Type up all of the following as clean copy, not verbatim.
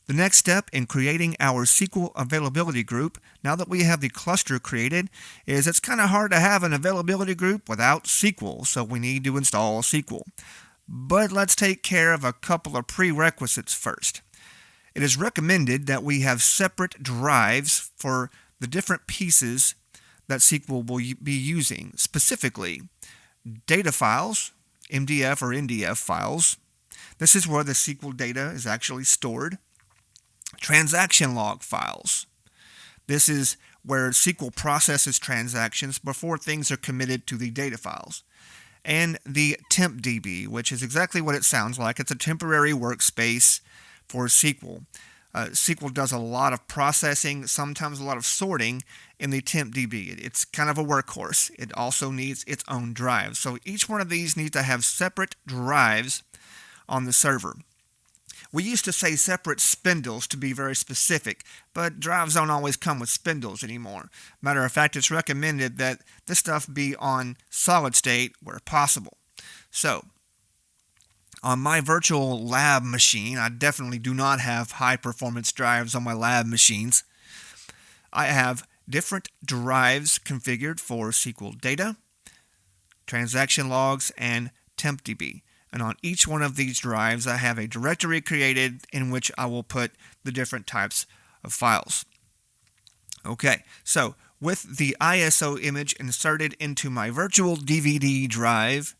The next step in creating our SQL Availability Group, now that we have the cluster created, is it's kind of hard to have an availability group without SQL, so we need to install SQL. But let's take care of a couple of prerequisites first. It is recommended that we have separate drives for the different pieces that SQL will be using, specifically data files, MDF or NDF files. This is where the SQL data is actually stored. Transaction log files. This is where SQL processes transactions before things are committed to the data files. And the temp DB, which is exactly what it sounds like. It's a temporary workspace for SQL. SQL does a lot of processing, sometimes a lot of sorting in the temp DB. It's kind of a workhorse. It also needs its own drive. So each one of these needs to have separate drives on the server. We used to say separate spindles to be very specific, but drives don't always come with spindles anymore. Matter of fact, it's recommended that this stuff be on solid state where possible. So, on my virtual lab machine, I definitely do not have high performance drives on my lab machines. I have different drives configured for SQL data, transaction logs, and tempdb. And on each one of these drives, I have a directory created in which I will put the different types of files. Okay, so with the ISO image inserted into my virtual DVD drive,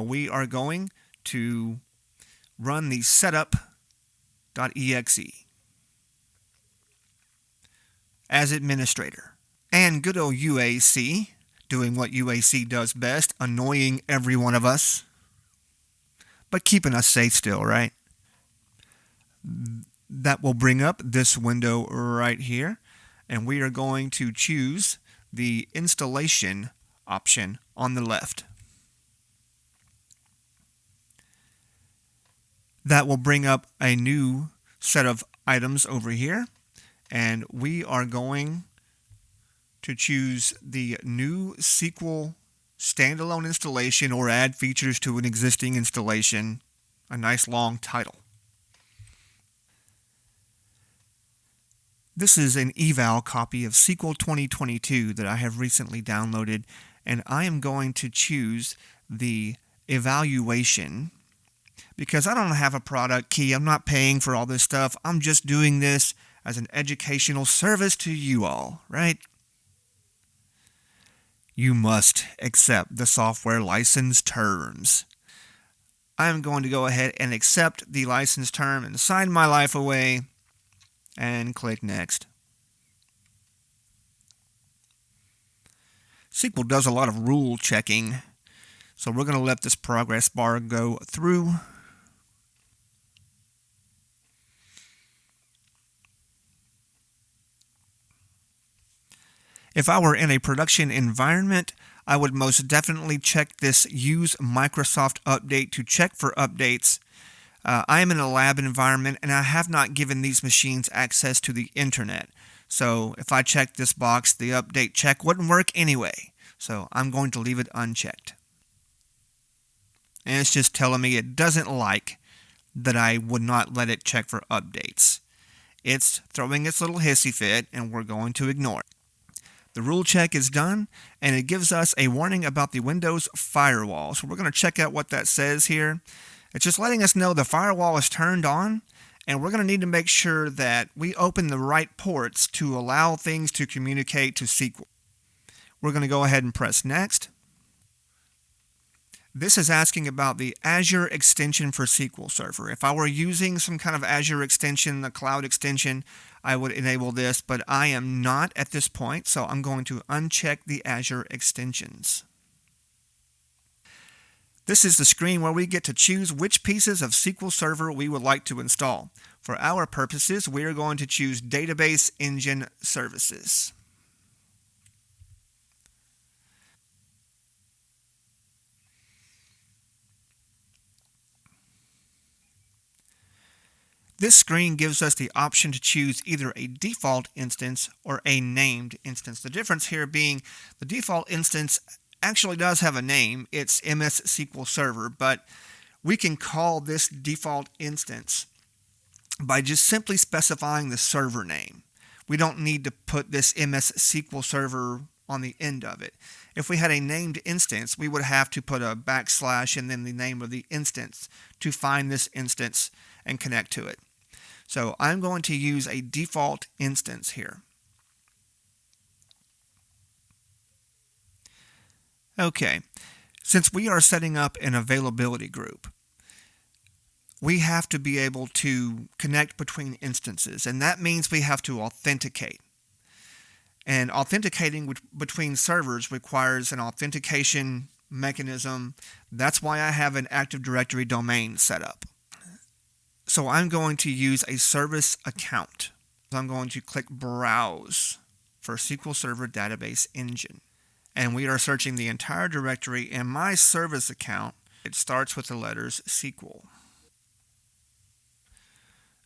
we are going to run the setup.exe. As administrator. And good old UAC, doing what UAC does best, annoying every one of us, but keeping us safe still, right? That will bring up this window right here, and we are going to choose the installation option on the left. That will bring up a new set of items over here, and we are going to choose the new SQL standalone installation or add features to an existing installation, a nice long title. This is an eval copy of SQL 2022 that I have recently downloaded, and I am going to choose the evaluation because I don't have a product key. I'm not paying for all this stuff. I'm just doing this as an educational service to you all, right? You must accept the software license terms. I'm going to go ahead and accept the license term and sign my life away and click Next. SQL does a lot of rule checking, so we're going to let this progress bar go through. If I were in a production environment, I would most definitely check this Use Microsoft Update to check for updates. I am in a lab environment and I have not given these machines access to the internet. So if I check this box, the update check wouldn't work anyway. So I'm going to leave it unchecked. And it's just telling me it doesn't like that I would not let it check for updates. It's throwing its little hissy fit and we're going to ignore it. The rule check is done, and it gives us a warning about the Windows firewall. So we're going to check out what that says here. It's just letting us know the firewall is turned on, and we're going to need to make sure that we open the right ports to allow things to communicate to SQL. We're going to go ahead and press Next. This is asking about the Azure extension for SQL Server. If I were using some kind of Azure extension, a cloud extension, I would enable this, but I am not at this point, so I'm going to uncheck the Azure extensions. This is the screen where we get to choose which pieces of SQL Server we would like to install. For our purposes, we are going to choose Database Engine Services. This screen gives us the option to choose either a default instance or a named instance. The difference here being the default instance actually does have a name. It's MS SQL Server, but we can call this default instance by just simply specifying the server name. We don't need to put this MS SQL Server on the end of it. If we had a named instance, we would have to put a backslash and then the name of the instance to find this instance and connect to it. So I'm going to use a default instance here. Okay, since we are setting up an availability group, we have to be able to connect between instances, and that means we have to authenticate. And authenticating between servers requires an authentication mechanism. That's why I have an Active Directory domain set up. So I'm going to use a service account. I'm going to click Browse for SQL Server Database Engine. And we are searching the entire directory in my service account. It starts with the letters SQL.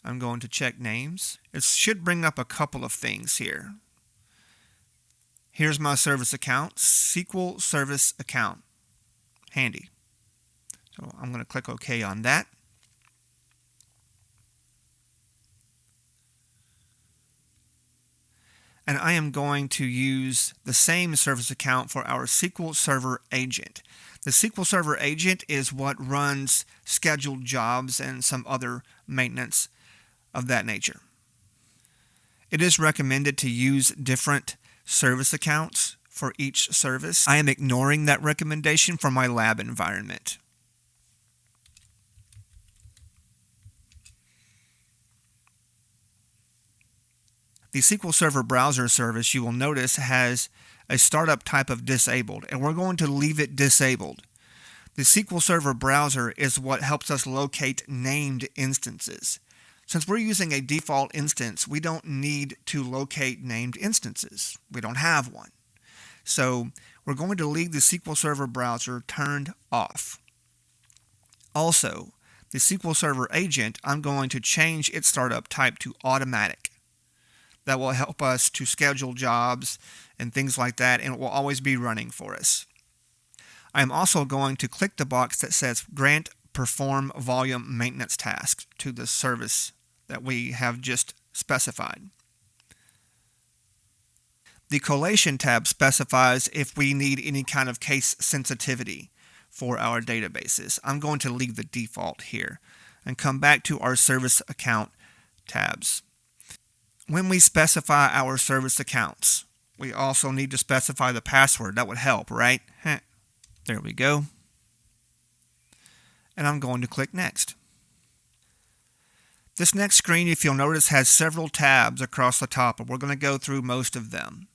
I'm going to check names. It should bring up a couple of things here. Here's my service account, SQL Service Account. Handy. So I'm going to click OK on that. And I am going to use the same service account for our SQL Server Agent. The SQL Server Agent is what runs scheduled jobs and some other maintenance of that nature. It is recommended to use different service accounts for each service. I am ignoring that recommendation for my lab environment. The SQL Server browser service, you will notice, has a startup type of disabled, and we're going to leave it disabled. The SQL Server browser is what helps us locate named instances. Since we're using a default instance, we don't need to locate named instances. We don't have one. So we're going to leave the SQL Server browser turned off. Also, the SQL Server agent, I'm going to change its startup type to automatic. That will help us to schedule jobs and things like that, and it will always be running for us. I am also going to click the box that says Grant Perform Volume Maintenance Tasks to the service that we have just specified. The collation tab specifies if we need any kind of case sensitivity for our databases. I'm going to leave the default here and come back to our service account tabs. When we specify our service accounts, we also need to specify the password. That would help, right? There we go. And I'm going to click Next. This next screen, if you'll notice, has several tabs across the top, and we're going to go through most of them.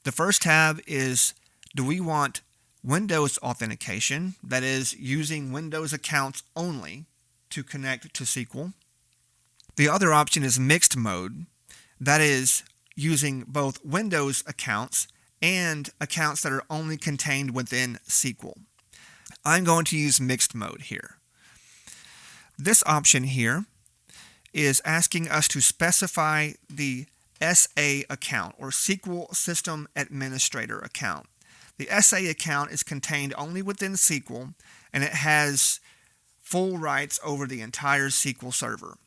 The first tab is, do we want Windows authentication, that is, using Windows accounts only to connect to SQL. The other option is mixed mode, that is, using both Windows accounts and accounts that are only contained within SQL. I'm going to use mixed mode here. This option here is asking us to specify the SA account, or SQL System Administrator account. The SA account is contained only within SQL, and it has full rights over the entire SQL server.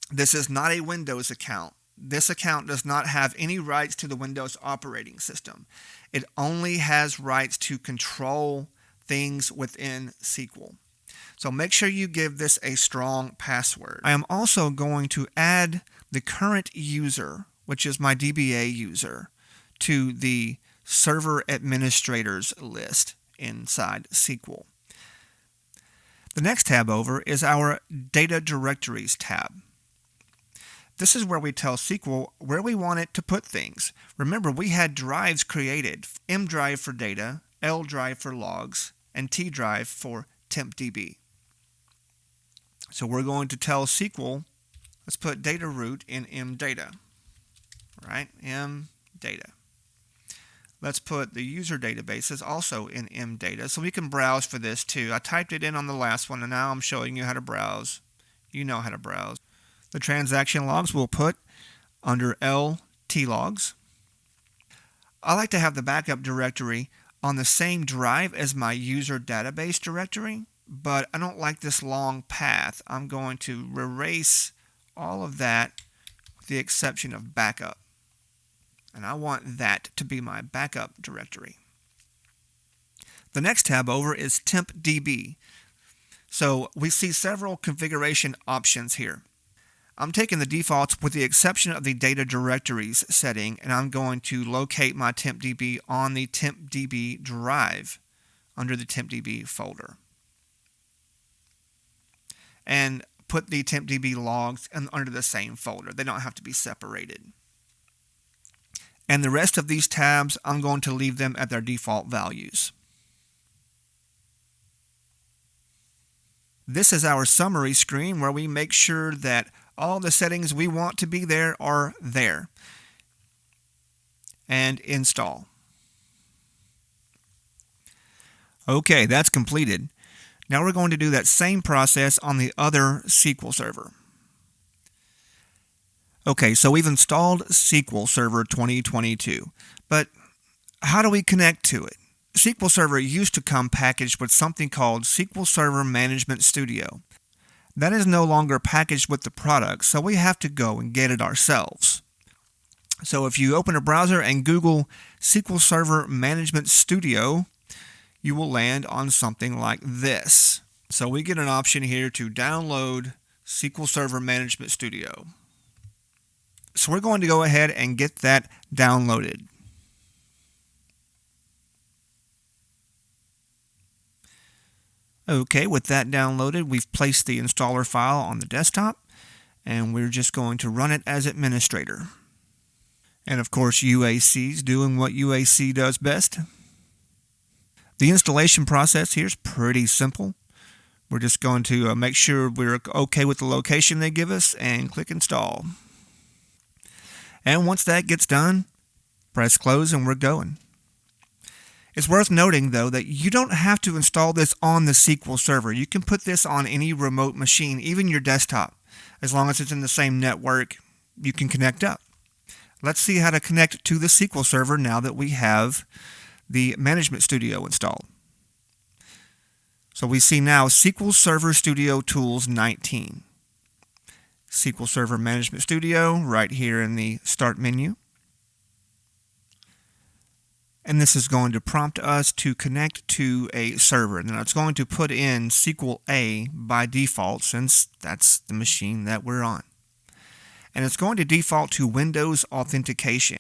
This is not a Windows account. This account does not have any rights to the Windows operating system. It only has rights to control things within SQL. So make sure you give this a strong password. I am also going to add the current user, which is my DBA user, to the server administrators list inside SQL. The next tab over is our Data Directories tab. This is where we tell SQL where we want it to put things. Remember, we had drives created, M drive for data, L drive for logs, and T drive for tempdb. So we're going to tell SQL, let's put data root in mdata, right? mdata. Let's put the user databases also in mdata so we can browse for this too. I typed it in on the last one, and now I'm showing you how to browse. You know how to browse. The transaction logs we'll put under LTlogs. I like to have the backup directory on the same drive as my user database directory. but I don't like this long path. I'm going to erase all of that with the exception of backup. And I want that to be my backup directory. The next tab over is tempdb. So we see several configuration options here. I'm taking the defaults with the exception of the data directories setting, and I'm going to locate my tempdb on the tempdb drive under the tempdb folder. And put the tempdb logs under the same folder. They don't have to be separated. And the rest of these tabs, I'm going to leave them at their default values. This is our summary screen where we make sure that all the settings we want to be there are there. And install. Okay, that's completed. Now we're going to do that same process on the other SQL Server. Okay, so we've installed SQL Server 2022, but how do we connect to it? SQL Server used to come packaged with something called SQL Server Management Studio. That is no longer packaged with the product, so we have to go and get it ourselves. So if you open a browser and Google SQL Server Management Studio, you will land on something like this. So we get an option here to download SQL Server Management Studio. So we're going to go ahead and get that downloaded. Okay, with that downloaded, we've placed the installer file on the desktop, and we're just going to run it as administrator. And of course, UAC is doing what UAC does best. The installation process here is pretty simple. We're just going to make sure we're okay with the location they give us and click install. And once that gets done, press close and we're going. It's worth noting, though, that you don't have to install this on the SQL Server. You can put this on any remote machine, even your desktop. As long as it's in the same network, you can connect up. Let's see how to connect to the SQL Server now that we have the Management Studio installed. So we see now SQL Server Studio Tools 19. SQL Server Management Studio right here in the Start menu. And this is going to prompt us to connect to a server. Now it's going to put in SQL A by default since that's the machine that we're on. And it's going to default to Windows Authentication.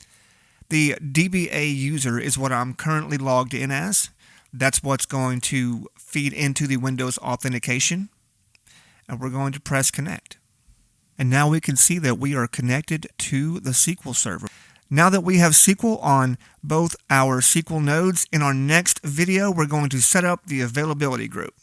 The DBA user is what I'm currently logged in as. That's what's going to feed into the Windows Authentication. And we're going to press connect. And now we can see that we are connected to the SQL Server. Now that we have SQL on both our SQL nodes, in our next video, we're going to set up the availability group.